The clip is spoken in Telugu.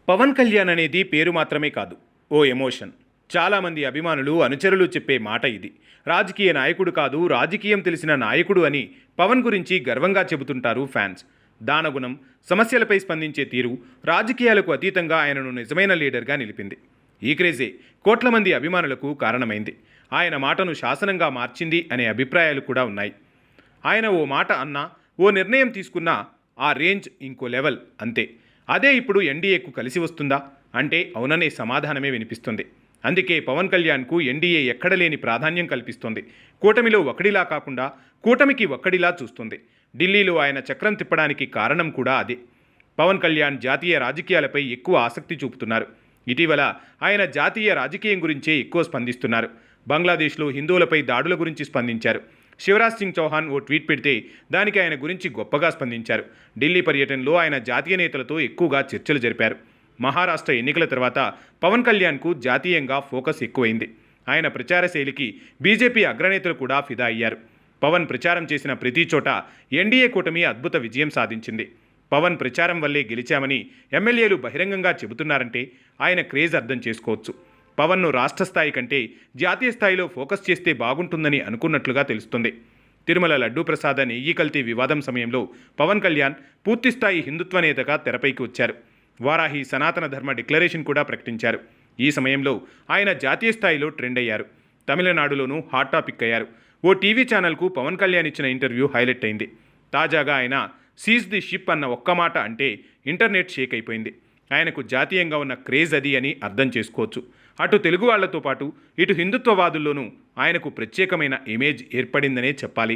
పవన్ కళ్యాణ్ అనేది పేరు మాత్రమే కాదు, ఓ ఎమోషన్. చాలామంది అభిమానులు, అనుచరులు చెప్పే మాట ఇది. రాజకీయ నాయకుడు కాదు, రాజకీయం తెలిసిన నాయకుడు అని పవన్ గురించి గర్వంగా చెబుతుంటారు ఫ్యాన్స్. దానగుణం, సమస్యలపై స్పందించే తీరు రాజకీయాలకు అతీతంగా ఆయనను నిజమైన లీడర్గా నిలిపింది. ఈ క్రేజే కోట్ల మంది అభిమానులకు కారణమైంది. ఆయన మాటను శాసనంగా మార్చింది అనే అభిప్రాయాలు కూడా ఉన్నాయి. ఆయన ఓ మాట అన్నా, ఓ నిర్ణయం తీసుకున్నా ఆ రేంజ్ ఇంకో లెవెల్ అంతే. అదే ఇప్పుడు ఎన్డీఏకు కలిసి వస్తుందా అంటే అవుననే సమాధానమే వినిపిస్తుంది. అందుకే పవన్ కళ్యాణ్కు ఎన్డీఏ ఎక్కడలేని ప్రాధాన్యం కల్పిస్తుంది. కూటమిలో ఒక్కడిలా కాకుండా కూటమికి ఒక్కడిలా చూస్తుంది. ఢిల్లీలో ఆయన చక్రం తిప్పడానికి కారణం కూడా అదే. పవన్ కళ్యాణ్ జాతీయ రాజకీయాలపై ఎక్కువ ఆసక్తి చూపుతున్నారు. ఇటీవల ఆయన జాతీయ రాజకీయం గురించే ఎక్కువ స్పందిస్తున్నారు. బంగ్లాదేశ్లో హిందువులపై దాడుల గురించి స్పందించారు. శివరాజ్ సింగ్ చౌహాన్ ఓ ట్వీట్ పెడితే దానికి ఆయన గురించి గొప్పగా స్పందించారు. ఢిల్లీ పర్యటనలో ఆయన జాతీయ నేతలతో ఎక్కువగా చర్చలు జరిపారు. మహారాష్ట్ర ఎన్నికల తర్వాత పవన్ కళ్యాణ్కు జాతీయంగా ఫోకస్ ఎక్కువైంది. ఆయన ప్రచార శైలికి బీజేపీ అగ్రనేతలు కూడా ఫిదా అయ్యారు. పవన్ ప్రచారం చేసిన ప్రతి చోట ఎన్డీఏ కూటమి అద్భుత విజయం సాధించింది. పవన్ ప్రచారం వల్లే గెలిచామని ఎమ్మెల్యేలు బహిరంగంగా చెబుతున్నారంటే ఆయన క్రేజ్ అర్థం చేసుకోవచ్చు. పవన్ను రాష్ట్ర స్థాయి కంటే జాతీయ స్థాయిలో ఫోకస్ చేస్తే బాగుంటుందని అనుకున్నట్లుగా తెలుస్తుంది. తిరుమల లడ్డూ ప్రసాద నెయ్యి కల్తీ వివాదం సమయంలో పవన్ కళ్యాణ్ పూర్తిస్థాయి హిందుత్వ నేతగా తెరపైకి వచ్చారు. వారాహి సనాతన ధర్మ డిక్లరేషన్ కూడా ప్రకటించారు. ఈ సమయంలో ఆయన జాతీయ స్థాయిలో ట్రెండ్ అయ్యారు. తమిళనాడులోనూ హాట్ టాపిక్ అయ్యారు. ఓ టీవీ ఛానల్కు పవన్ కళ్యాణ్ ఇచ్చిన ఇంటర్వ్యూ హైలైట్ అయింది. తాజాగా ఆయన సీజ్ ది షిప్ అన్న ఒక్క మాట అంటే ఇంటర్నెట్ షేక్ అయిపోయింది. ఆయనకు జాతీయంగా ఉన్న క్రేజ్ అది అని అర్థం చేసుకోవచ్చు. అటు తెలుగు వాళ్లతో పాటు ఇటు హిందుత్వవాదుల్లోనూ ఆయనకు ప్రత్యేకమైన ఇమేజ్ ఏర్పడిందనే చెప్పాలి.